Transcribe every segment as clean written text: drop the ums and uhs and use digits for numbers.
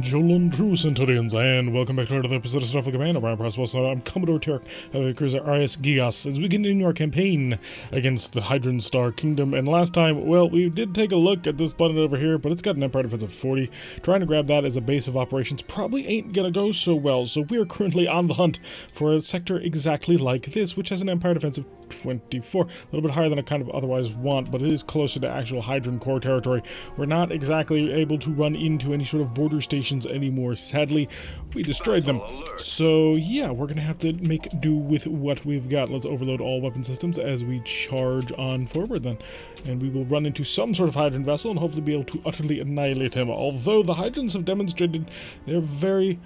Jolan Tru Centurions, and welcome back to another episode of Starfleet Command. I'm Pirates Mod. I'm Commodore Terek of the cruiser RS Gigas as we continue our campaign against the Hydron Star Kingdom. And last time, well, we did take a look at this planet over here, but it's got an Empire Defense of 40. Trying to grab that as a base of operations probably ain't gonna go so well, so we are currently on the hunt for a sector exactly like this, which has an Empire Defense of 24. A little bit higher than I kind of otherwise want, but it is closer to actual Hydron core territory. We're not exactly able to run into any sort of border stations anymore. Sadly, we destroyed them. So yeah, we're gonna have to make do with what we've got. Let's overload all weapon systems as we charge on forward then. And we will run into some sort of Hydron vessel and hopefully be able to utterly annihilate him. Although the Hydrons have demonstrated they're very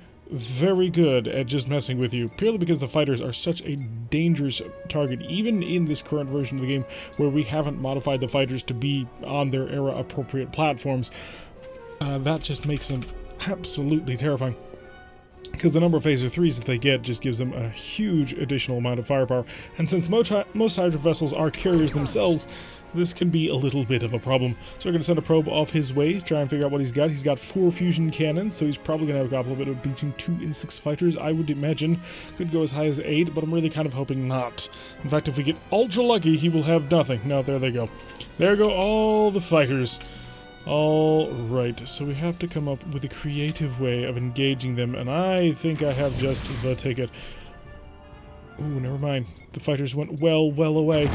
good at just messing with you, purely because the fighters are such a dangerous target, even in this current version of the game where we haven't modified the fighters to be on their era appropriate platforms. That just makes them absolutely terrifying, because the number of phaser 3s that they get just gives them a huge additional amount of firepower, and since most Hydra vessels are carriers themselves, this can be a little bit of a problem. So we're going to send a probe off his way, try and figure out what he's got. He's got 4 fusion cannons, so he's probably going to have a couple of between 2 and 6 fighters, I would imagine. Could go as high as 8, but I'm really kind of hoping not. In fact, if we get ultra lucky, he will have nothing. No, there they go. There go all the fighters. Alright, so we have to come up with a creative way of engaging them, and I think I have just the ticket. Ooh, never mind. The fighters went well away.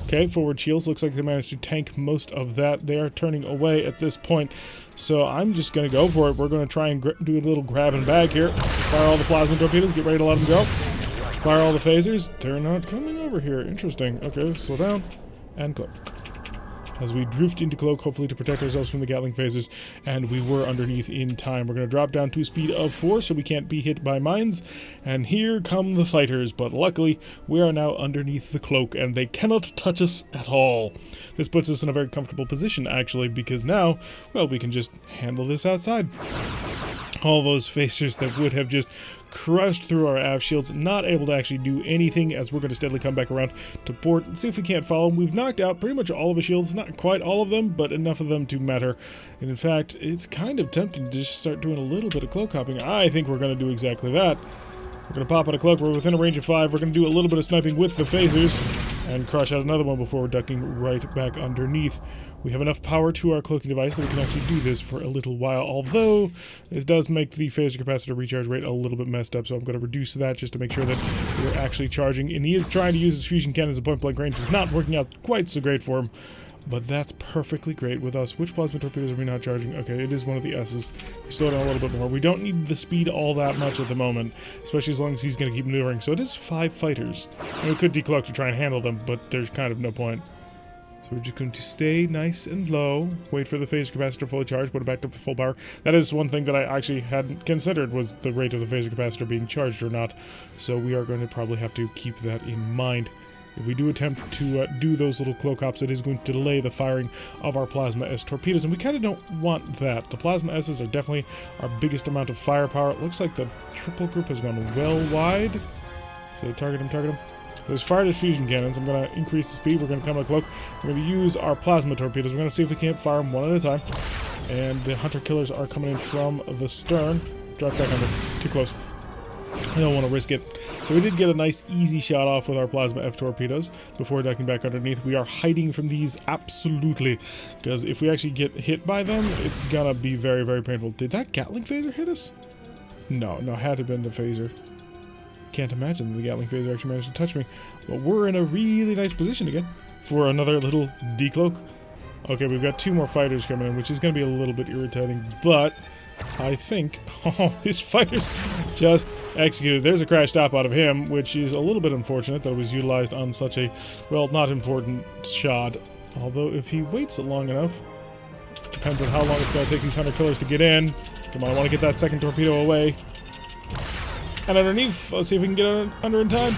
Okay, forward shields. Looks like they managed to tank most of that. They are turning away at this point, so I'm just going to go for it. We're going to try and do a little grab and bag here. Fire all the plasma torpedoes. Get ready to let them go. Fire all the phasers. They're not coming over here. Interesting. Okay, slow down and cloak. As we drift into cloak, hopefully to protect ourselves from the Gatling phasers, and we were underneath in time. We're going to drop down to a speed of 4 so we can't be hit by mines, and here come the fighters, but luckily we are now underneath the cloak and they cannot touch us at all. This puts us in a very comfortable position actually, because now, well, we can just handle this outside. All those phasers that would have just crushed through our aft shields, not able to actually do anything, as we're going to steadily come back around to port and see if we can't follow them. We've knocked out pretty much all of the shields, not quite all of them, but enough of them to matter. And in fact, it's kind of tempting to just start doing a little bit of cloak hopping. I think we're going to do exactly that. We're going to pop out a cloak. We're within a range of 5. We're going to do a little bit of sniping with the phasers and crush out another one before we're ducking right back underneath. We have enough power to our cloaking device that we can actually do this for a little while, although this does make the phaser capacitor recharge rate a little bit messed up, so I'm going to reduce that just to make sure that we're actually charging. And he is trying to use his fusion cannons at point-blank range. It's not working out quite so great for him, but that's perfectly great with us. Which plasma torpedoes are we not charging? Okay, it is one of the S's. We slow down a little bit more. We don't need the speed all that much at the moment, especially as long as he's going to keep maneuvering. So it is 5 fighters. And we could decloak to try and handle them, but there's kind of no point. So we're just going to stay nice and low, wait for the phaser capacitor fully charged, put it back to full power. That is one thing that I actually hadn't considered, was the rate of the phaser capacitor being charged or not. So we are going to probably have to keep that in mind. If we do attempt to do those little cloak hops, it is going to delay the firing of our Plasma S torpedoes, and we kind of don't want that. The Plasma S's are definitely our biggest amount of firepower. It looks like the triple group has gone well wide. So target him. There's fired his fusion cannons. I'm going to increase the speed. We're going to come to cloak. We're going to use our plasma torpedoes. We're going to see if we can't fire them one at a time. And the hunter killers are coming in from the stern. Drop back under. Too close. I don't want to risk it. So we did get a nice easy shot off with our plasma F torpedoes before ducking back underneath. We are hiding from these absolutely, because if we actually get hit by them, it's gonna be very painful. Did that Gatling phaser hit us? No, it had to have been the phaser. Can't imagine the Gatling phaser actually managed to touch me. But we're in a really nice position again for another little decloak. Okay, we've got 2 more fighters coming in, which is going to be a little bit irritating, but I think, his fighters just executed. There's a crash stop out of him, which is a little bit unfortunate that it was utilized on such a, well, not important shot. Although if he waits long enough, depends on how long it's going to take these hunter killers to get in. Come on, I want to get that second torpedo away. And underneath, let's see if we can get under in time.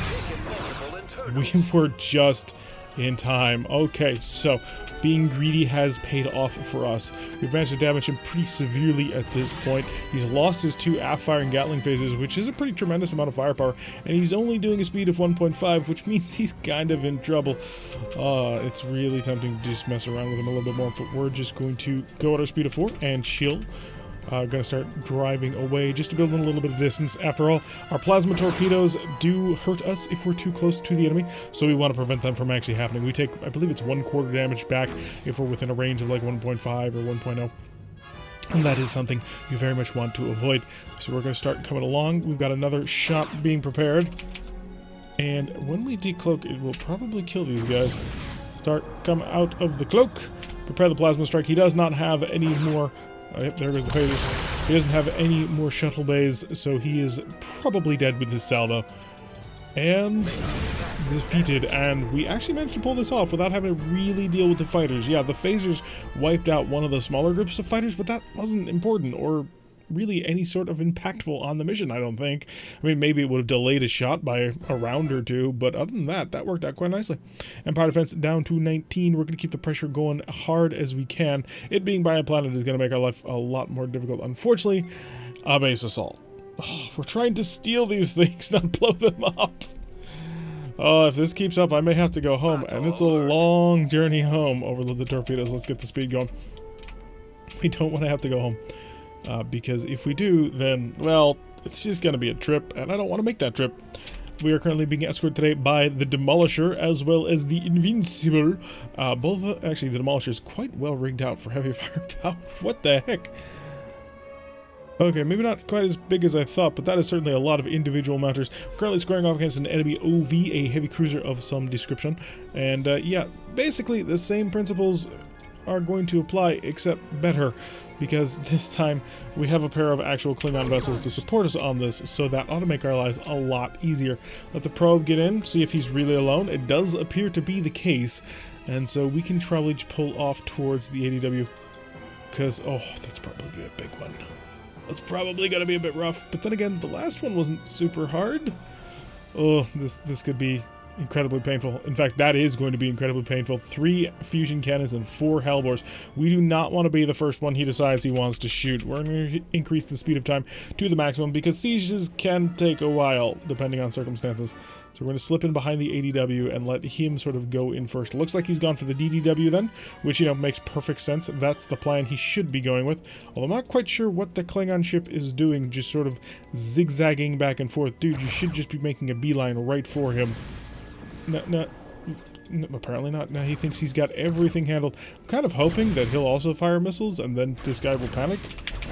We were just in time. Okay, so being greedy has paid off for us. We've managed to damage him pretty severely at this point. He's lost his 2 aft-firing Gatling phasers, which is a pretty tremendous amount of firepower, and he's only doing a speed of 1.5, which means he's kind of in trouble. It's really tempting to just mess around with him a little bit more, but we're just going to go at our speed of 4 and chill. Gonna start driving away just to build in a little bit of distance. After all, our plasma torpedoes do hurt us if we're too close to the enemy, so we want to prevent them from actually happening. We take, I believe it's 1/4 damage back if we're within a range of like 1.5 or 1.0. And that is something you very much want to avoid. So we're going to start coming along. We've got another shot being prepared. And when we decloak, it will probably kill these guys. Start, come out of the cloak. Prepare the plasma strike. He does not have any more... Oh, yep, there goes the phasers. He doesn't have any more shuttle bays, so he is probably dead with his salvo. And defeated, and we actually managed to pull this off without having to really deal with the fighters. Yeah, the phasers wiped out one of the smaller groups of fighters, but that wasn't important or really any sort of impactful on the mission, I don't think. I mean, maybe it would have delayed a shot by a round or two, but other than that, that worked out quite nicely. Empire defense down to 19. We're going to keep the pressure going hard as we can. It being by a planet is going to make our life a lot more difficult. Unfortunately, a base assault. Oh, we're trying to steal these things, not blow them up. Oh, if this keeps up, I may have to go home, and it's a long journey home. Overload the torpedoes. Let's get the speed going. We don't want to have to go home, because if we do, then, well, it's just going to be a trip, and I don't want to make that trip. We are currently being escorted today by the Demolisher, as well as the Invincible. Actually, the Demolisher is quite well rigged out for heavy firepower. What the heck? Okay, maybe not quite as big as I thought, but that is certainly a lot of individual mounters. We're currently squaring off against an enemy OV, a heavy cruiser of some description. And yeah, basically the same principles are going to apply, except better, because this time we have a pair of actual Klingon vessels to support us on this, so that ought to make our lives a lot easier. Let the probe get in, see if he's really alone. It does appear to be the case, and so we can probably pull off towards the ADW, because, oh, that's probably a big one. It's probably going to be a bit rough, but then again, the last one wasn't super hard. Oh, this could be incredibly painful. In fact, that is going to be incredibly painful. 3 fusion cannons and 4 Hellbores. We do not want to be the first one he decides he wants to shoot. We're going to increase the speed of time to the maximum because sieges can take a while, depending on circumstances. So we're going to slip in behind the ADW and let him sort of go in first. Looks like he's gone for the DDW then, which, you know, makes perfect sense. That's the plan he should be going with. Although I'm not quite sure what the Klingon ship is doing, just sort of zigzagging back and forth. Dude, you should just be making a beeline right for him. No, apparently not. Now he thinks he's got everything handled. I'm kind of hoping that he'll also fire missiles and then this guy will panic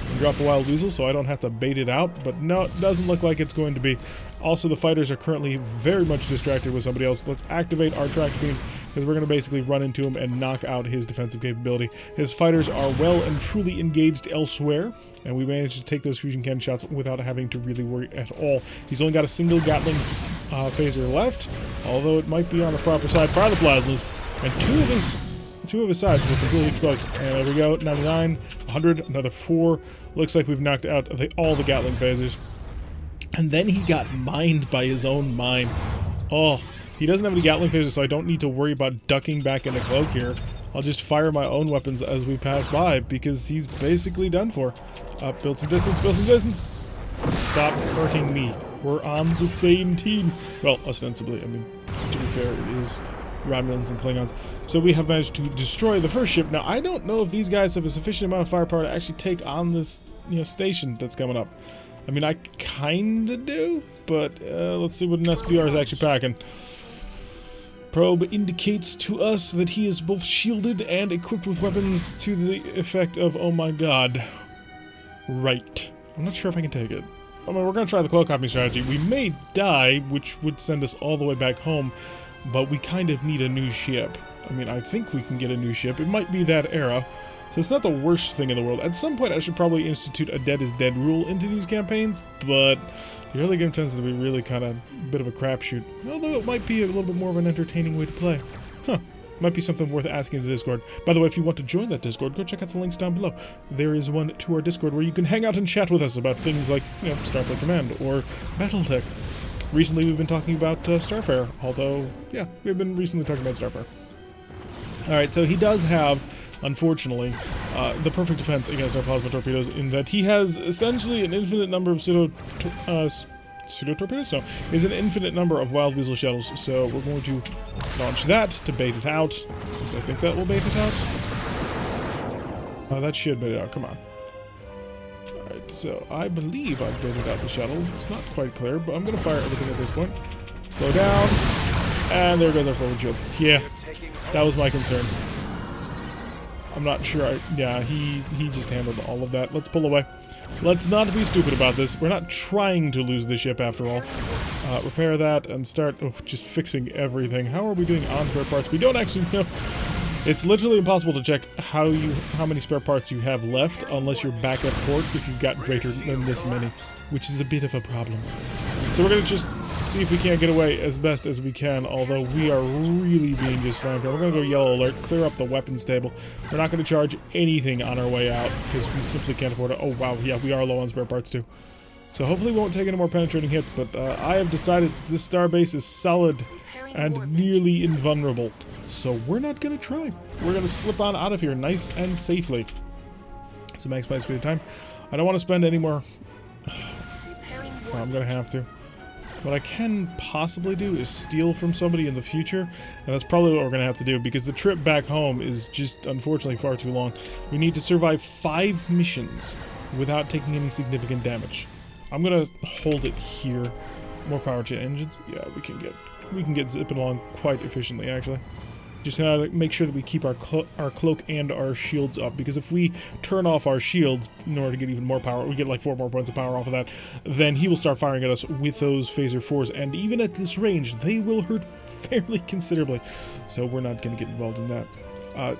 and drop a wild weasel so I don't have to bait it out, but no, it doesn't look like it's going to be. Also, the fighters are currently very much distracted with somebody else. Let's activate our tractor beams because we're going to basically run into him and knock out his defensive capability. His fighters are well and truly engaged elsewhere, and we managed to take those fusion cannon shots without having to really worry at all. He's only got a single Gatling phaser left, although it might be on the proper side. Fire the plasmas, and two of his sides were completely exposed. And there we go, 99, 100, another 4. Looks like we've knocked out all the Gatling phasers. And then he got mined by his own mine. Oh, he doesn't have any Gatling phasers, so I don't need to worry about ducking back in the cloak here. I'll just fire my own weapons as we pass by, because he's basically done for. Build some distance, build some distance. Stop hurting me. We're on the same team. Well, ostensibly, I mean, to be fair, it is Romulans and Klingons. So we have managed to destroy the first ship. Now, I don't know if these guys have a sufficient amount of firepower to actually take on this, station that's coming up. I mean, I kinda do, but let's see what an SBR is actually packing. Probe indicates to us that he is both shielded and equipped with weapons to the effect of, oh my god. Right. I'm not sure if I can take it. I mean, we're gonna try the cloak hopping strategy. We may die, which would send us all the way back home, but we kind of need a new ship. I mean, I think we can get a new ship. It might be that era. So it's not the worst thing in the world. At some point, I should probably institute a dead is dead rule into these campaigns, but the early game tends to be really kind of a bit of a crapshoot. Although it might be a little bit more of an entertaining way to play. Huh. Might be something worth asking in the Discord. By the way, if you want to join that Discord, go check out the links down below. There is one to our Discord where you can hang out and chat with us about things like, Starfleet Command or Battletech. Recently, we've been talking about Starfare, although, yeah, we've been recently talking about Starfare. Alright, so he does have, unfortunately, the perfect defense against our plasma torpedoes in that he has essentially an infinite number of pseudo-torpedoes? No, is an infinite number of wild weasel shuttles, so we're going to launch that to bait it out. I think that will bait it out. That should bait it out, come on. so I believe I've baited out the shuttle. It's not quite clear, but I'm going to fire everything at this point. Slow down. And there goes our forward shield. Yeah, that was my concern. I'm not sure. Yeah, he just handled all of that. Let's pull away. Let's not be stupid about this. We're not trying to lose the ship after all. Repair that and start just fixing everything. How are we doing on spare parts? We don't actually know. It's literally impossible to check how many spare parts you have left unless you're back at port if you've got greater than this many, which is a bit of a problem. So we're going to just see if we can't get away as best as we can, although we are really being just slammed. We're going to go yellow alert, clear up the weapons table. We're not going to charge anything on our way out because we simply can't afford it. Oh wow, yeah, we are low on spare parts too. So hopefully we won't take any more penetrating hits, but I have decided this starbase is solid and nearly invulnerable. So we're not going to try. We're going to slip on out of here nice and safely. So max speed of time. I don't want to spend any more. Well, I'm going to have to. What I can possibly do is steal from somebody in the future, and that's probably what we're going to have to do, because the trip back home is just, unfortunately, far too long. We need to survive 5 missions without taking any significant damage. I'm going to hold it here. More power to engines. Yeah, we can get zipping along quite efficiently, actually. Just gotta make sure that we keep our cloak and our shields up, because if we turn off our shields in order to get even more power, we get like 4 more points of power off of that, then he will start firing at us with those phaser 4s, and even at this range, they will hurt fairly considerably. So we're not going to get involved in that.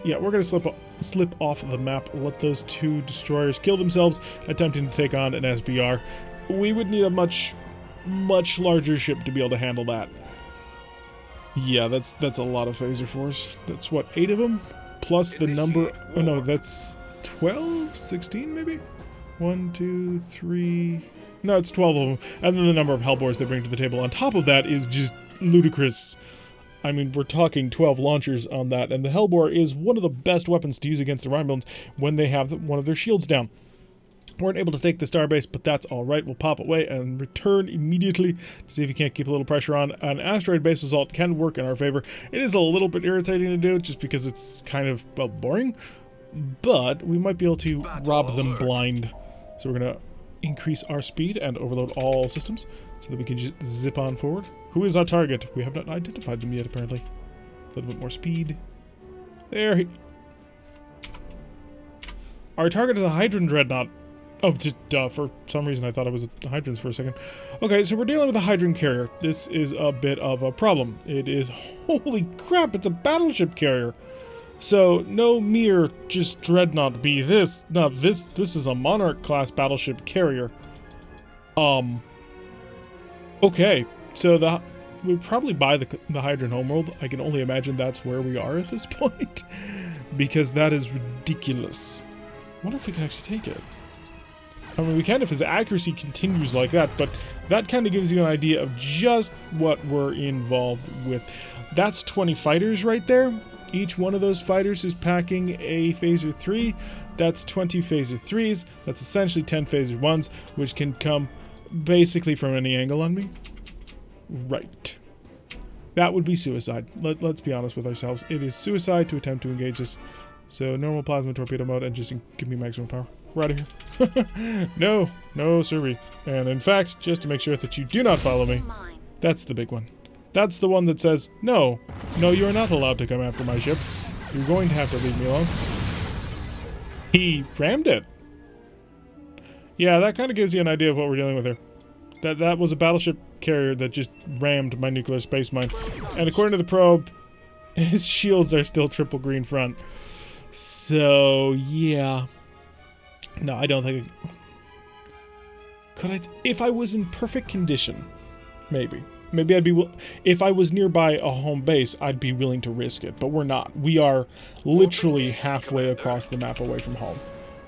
Yeah, we're going to slip off the map, let those 2 destroyers kill themselves, attempting to take on an SBR. We would need a much larger ship to be able to handle that. Yeah, that's a lot of phaser 4s. That's what, 8 of them? Plus the number... Oh no, that's 12? 16 maybe? 1, 2, 3... No, it's 12 of them. And then the number of Hellbores they bring to the table on top of that is just ludicrous. I mean, we're talking 12 launchers on that, and the Hellbore is one of the best weapons to use against the Romulans when they have one of their shields down. Weren't able to take the starbase, but that's alright. We'll pop away and return immediately to see if we can't keep a little pressure on. An asteroid base assault can work in our favor. It is a little bit irritating to do just because it's kind of, well, boring, but we might be able to rob them blind. So we're going to increase our speed and overload all systems so that we can just zip on forward. Who is our target? We have not identified them yet, apparently. A little bit more speed. There. Our target is a Hydron Dreadnought. Oh, just for some reason I thought it was a Hydrons for a second. Okay, so we're dealing with a Hydron carrier. This is a bit of a problem. It is, holy crap, it's a battleship carrier. So, no mere just Dreadnought be this. No, this is a Monarch class battleship carrier. Okay, so we probably buy the Hydron homeworld. I can only imagine that's where we are at this point. Because that is ridiculous. I wonder if we can actually take it. I mean, we can if his accuracy continues like that, but that kind of gives you an idea of just what we're involved with. That's 20 fighters right there. Each one of those fighters is packing a phaser 3. That's 20 phaser 3s. That's essentially 10 phaser 1s, which can come basically from any angle on me. Right. That would be suicide. Let's be honest with ourselves. It is suicide to attempt to engage this. So normal plasma torpedo mode and just give me maximum power. We're out of here. No, sirree. And in fact, just to make sure that you do not follow me, that's the big one. That's the one that says, no, you are not allowed to come after my ship. You're going to have to leave me alone. He rammed it. Yeah, that kind of gives you an idea of what we're dealing with here. That was a battleship carrier that just rammed my nuclear space mine. And according to the probe, his shields are still triple green front. So, yeah. No, I don't think... Could I... If I was in perfect condition, maybe. Maybe I'd be... If I was nearby a home base, I'd be willing to risk it. But we're not. We are literally halfway across the map away from home.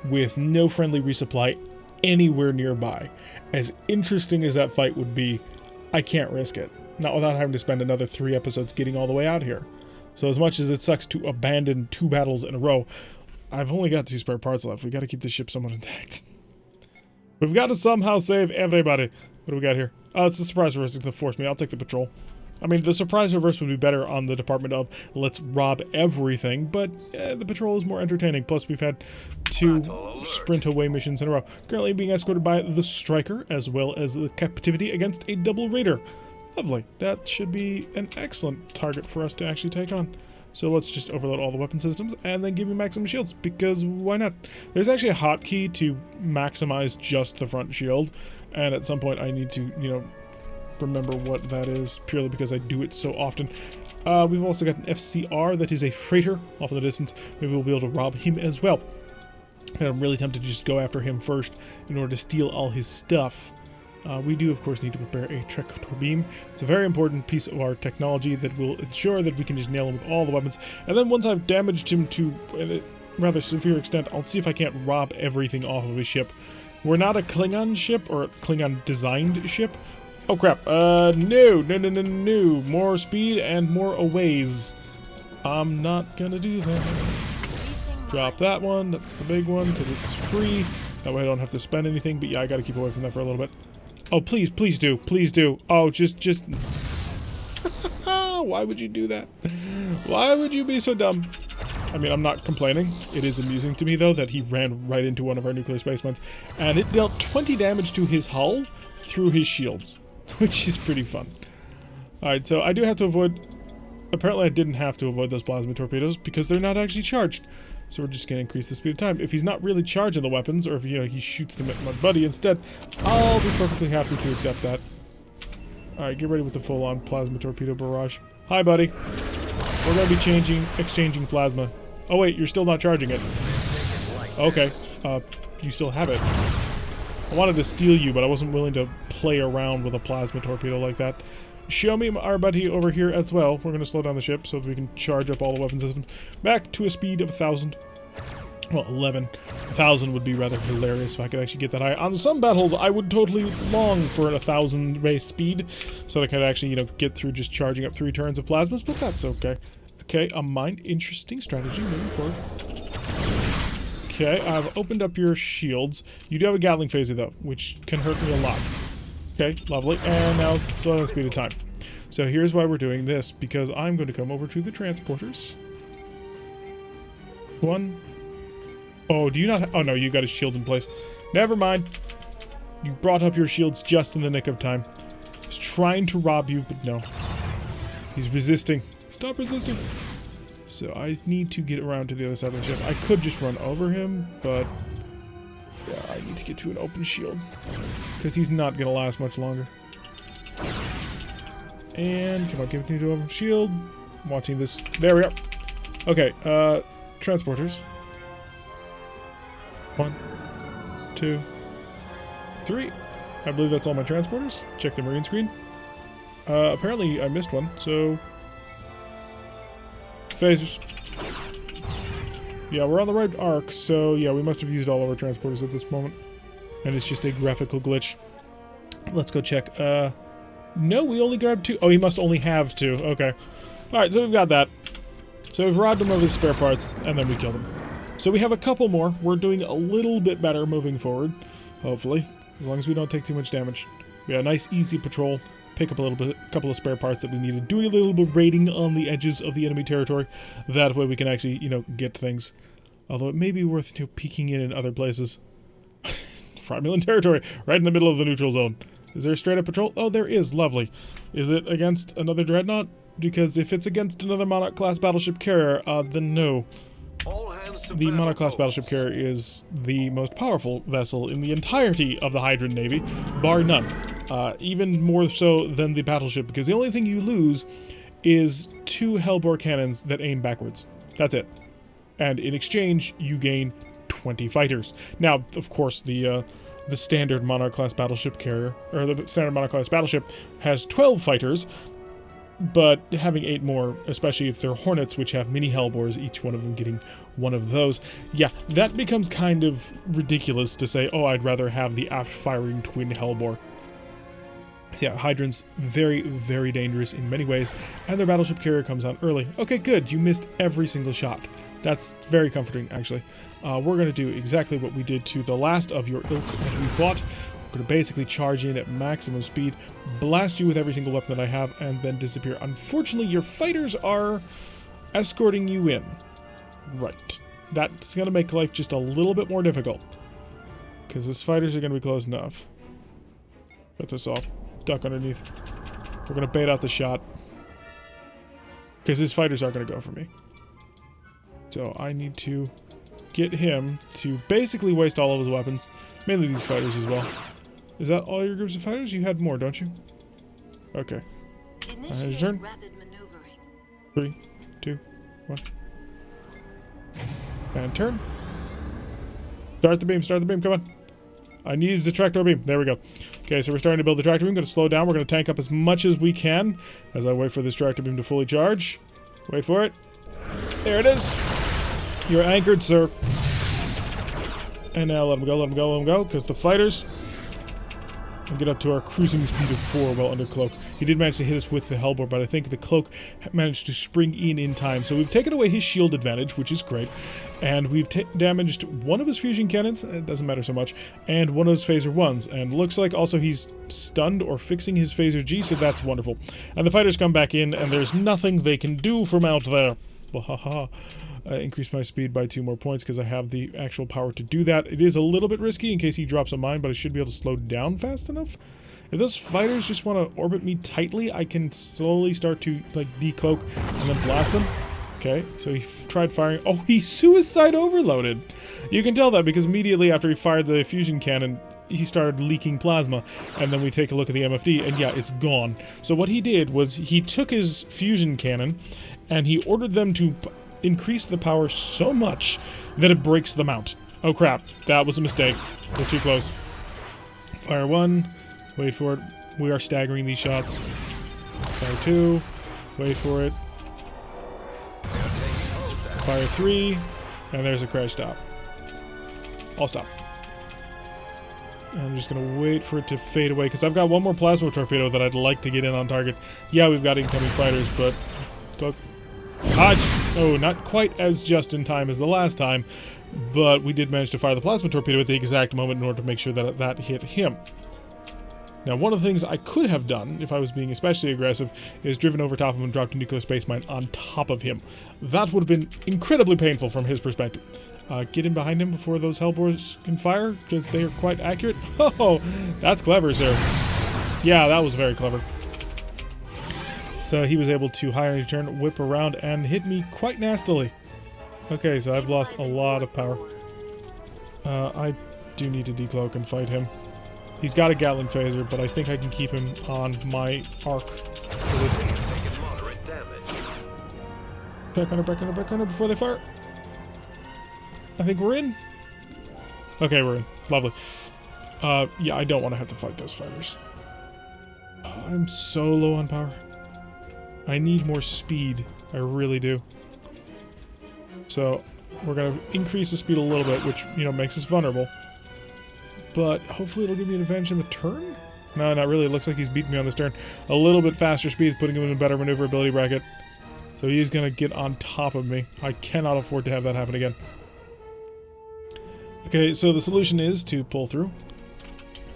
With no friendly resupply anywhere nearby. As interesting as that fight would be, I can't risk it. Not without having to spend another 3 episodes getting all the way out here. So as much as it sucks to abandon 2 battles in a row, I've only got 2 spare parts left. We got to keep this ship somewhat intact. We've got to somehow save everybody. What do we got here? Oh, it's a surprise risk to force me. I'll take the patrol. I mean, the surprise reverse would be better on the department of let's rob everything, but the patrol is more entertaining. Plus, we've had 2 sprint away missions in a row. Currently being escorted by the Striker, as well as the captivity against a double raider. Lovely. That should be an excellent target for us to actually take on. So let's just overload all the weapon systems and then give you maximum shields, because why not? There's actually a hotkey to maximize just the front shield, and at some point I need to, you know, remember what that is, purely because I do it so often. We've also got an FCR that is a freighter off in the distance. Maybe we'll be able to rob him as well. And I'm really tempted to just go after him first in order to steal all his stuff. We do, of course, need to prepare a trajector beam. It's a very important piece of our technology that will ensure that we can just nail him with all the weapons. And then once I've damaged him to a rather severe extent, I'll see if I can't rob everything off of his ship. We're not a Klingon ship, or a Klingon-designed ship. Oh, crap. No. More speed and more aways. I'm not gonna do that. Drop that one. That's the big one, because it's free. That way I don't have to spend anything, but yeah, I gotta keep away from that for a little bit. Oh, please do. Please do. Oh, just... Why would you do that? Why would you be so dumb? I mean, I'm not complaining. It is amusing to me, though, that he ran right into one of our nuclear spacemen, and it dealt 20 damage to his hull through his shields, which is pretty fun. Alright, so I do have to avoid... Apparently I didn't have to avoid those plasma torpedoes, because they're not actually charged. So we're just going to increase the speed of time. If he's not really charging the weapons, or if, you know, he shoots them at my buddy instead, I'll be perfectly happy to accept that. Alright, get ready with the full-on plasma torpedo barrage. Hi, buddy. We're going to be exchanging plasma. Oh, wait, you're still not charging it. Okay. You still have it. I wanted to steal you, but I wasn't willing to play around with a plasma torpedo like that. Show me our buddy over here as well. We're going to slow down the ship so that we can charge up all the weapon systems back to a speed of 1,000. Well, 11. 1,000 would be rather hilarious if I could actually get that high. On some battles, I would totally long for 1,000 base speed so that I could actually, you know, get through just charging up 3 turns of plasmas, but that's okay. Okay, a mind interesting strategy moving forward. Okay, I've opened up your shields. You do have a Gatling phaser, though, which can hurt me a lot. Okay, lovely. And now slow down the speed of time. So here's why we're doing this, because I'm going to come over to the transporters. 1. Oh, do you not? Oh no, you got a shield in place. Never mind. You brought up your shields just in the nick of time. I was trying to rob you, but no. He's resisting. Stop resisting. So I need to get around to the other side of the ship. I could just run over him, but yeah, I need to get to an open shield because he's not going to last much longer. And come on, give me to an open shield. I'm watching this. There we are. Okay, transporters. 1, 2, 3. I believe that's all my transporters. Check the marine screen. Apparently I missed one, so... Phasers. Yeah, we're on the right arc, so yeah, we must have used all of our transporters at this moment. And it's just a graphical glitch. Let's go check. No, we only grabbed 2. Oh, he must only have 2. Okay. Alright, so we've got that. So we've robbed him of his spare parts, and then we killed him. So we have a couple more. We're doing a little bit better moving forward, hopefully. As long as we don't take too much damage. Yeah, nice, easy patrol. Pick up a couple of spare parts that we need to do a little bit of raiding on the edges of the enemy territory. That way we can actually, you know, get things. Although it may be worth, you know, peeking in other places. Romulan territory, right in the middle of the neutral zone. Is there a straight up patrol? Oh, there is. Lovely. Is it against another dreadnought? Because if it's against another Monarch class battleship carrier, then no. The Monarch class battleship carrier is the most powerful vessel in the entirety of the Hydran Navy, bar none. Even more so than the battleship, because the only thing you lose is 2 Hellbore cannons that aim backwards. That's it. And in exchange, you gain 20 fighters. Now, of course, the standard Monarch class battleship carrier, or the standard Monarch class battleship, has 12 fighters. But having 8 more, especially if they're Hornets, which have mini Hellbores, each one of them getting one of those, yeah, that becomes kind of ridiculous to say, oh, I'd rather have the aft-firing twin Hellbore. So yeah, Hydran's very, very dangerous in many ways, and their battleship carrier comes on early. Okay, good, you missed every single shot. That's very comforting, actually. We're going to do exactly what we did to the last of your ilk that we fought. going to basically charge in at maximum speed, blast you with every single weapon that I have, and then disappear. Unfortunately, your fighters are escorting you in. Right. That's going to make life just a little bit more difficult. Because his fighters are going to be close enough. Put this off. Duck underneath. We're going to bait out the shot. Because his fighters are going to go for me. So I need to get him to basically waste all of his weapons. Mainly these fighters as well. Is that all your groups of fighters? You had more, don't you? Okay. Your turn. 3, 2, 1. And turn. Start the beam, come on. I need the tractor beam. There we go. Okay, so we're starting to build the tractor beam. Going to slow down. We're going to tank up as much as we can as I wait for this tractor beam to fully charge. Wait for it. There it is. You're anchored, sir. And now let him go, because the fighters will get up to our cruising speed of 4 while under cloak. He did manage to hit us with the hellbore, but I think the cloak managed to spring in time. So we've taken away his shield advantage, which is great. And we've damaged one of his fusion cannons, it doesn't matter so much, and one of his phaser 1s. And looks like also he's stunned or fixing his phaser G, so that's wonderful. And the fighters come back in, and there's nothing they can do from out there. Well, haha. Increase my speed by 2 more points because I have the actual power to do that. It is a little bit risky in case he drops a mine, but I should be able to slow down fast enough. If those fighters just want to orbit me tightly, I can slowly start to, like, decloak and then blast them. Okay, so he tried firing. Oh, he suicide overloaded. You can tell that because immediately after he fired the fusion cannon, he started leaking plasma. And then we take a look at the MFD, and yeah, it's gone. So what he did was he took his fusion cannon, and he ordered them to increase the power so much that it breaks the mount. Oh crap, that was a mistake. We're too close. Fire 1, wait for it. We are staggering these shots. Fire 2, wait for it. Fire 3, and there's a crash stop. I'll stop. I'm just gonna wait for it to fade away, because I've got one more plasma torpedo that I'd like to get in on target. Yeah, we've got incoming fighters, but... Dodge! Oh, not quite as just in time as the last time, but we did manage to fire the plasma torpedo at the exact moment in order to make sure that that hit him. Now, one of the things I could have done, if I was being especially aggressive, is driven over top of him and dropped a nuclear space mine on top of him. That would have been incredibly painful from his perspective. Get in behind him before those hellbores can fire, because they are quite accurate. Oh, that's clever, sir. Yeah, that was very clever. So he was able to high energy turn, whip around, and hit me quite nastily. Okay, so I've lost a lot of power. I do need to decloak and fight him. He's got a Gatling phaser, but I think I can keep him on my arc for this. Back runner before they fire. I think we're in. Okay, we're in. Lovely. Yeah, I don't want to have to fight those fighters. I'm so low on power. I need more speed. I really do. So, we're going to increase the speed a little bit, which, you know, makes us vulnerable. But hopefully it'll give me an advantage in the turn? No, not really. It looks like he's beating me on this turn. A little bit faster speed, putting him in a better maneuverability bracket. So he's going to get on top of me. I cannot afford to have that happen again. Okay, so the solution is to pull through.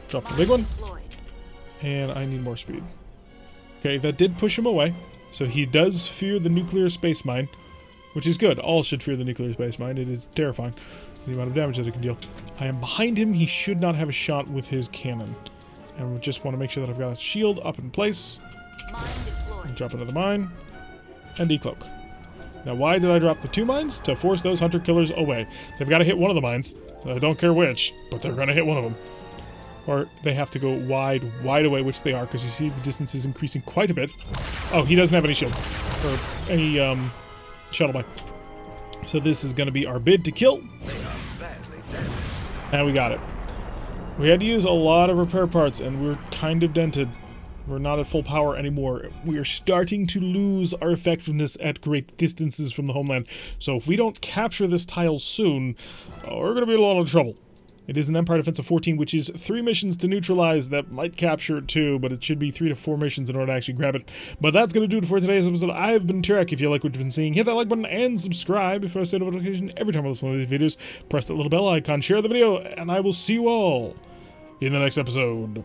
Drop the big one. And I need more speed. Okay, that did push him away. So he does fear the nuclear space mine, which is good. All should fear the nuclear space mine. It is terrifying, the amount of damage that it can deal. I am behind him. He should not have a shot with his cannon. And we just want to make sure that I've got a shield up in place. Drop another mine. And decloak. Now, why did I drop the 2 mines? To force those hunter killers away. They've got to hit one of the mines. I don't care which, but they're going to hit one of them. Or they have to go wide away, which they are, because you see the distance is increasing quite a bit. Oh, he doesn't have any shields. Or any, shuttle mine. So this is going to be our bid to kill. And we got it. We had to use a lot of repair parts, and we're kind of dented. We're not at full power anymore. We are starting to lose our effectiveness at great distances from the homeland. So if we don't capture this tile soon, we're going to be in a lot of trouble. It is an Empire Defense of 14, which is 3 missions to neutralize that might capture it too, but it should be 3 to 4 missions in order to actually grab it. But that's going to do it for today's episode. I've been Tarek. If you like what you've been seeing, hit that like button and subscribe if I send a notification every time I post one of these videos. Press that little bell icon, share the video, and I will see you all in the next episode.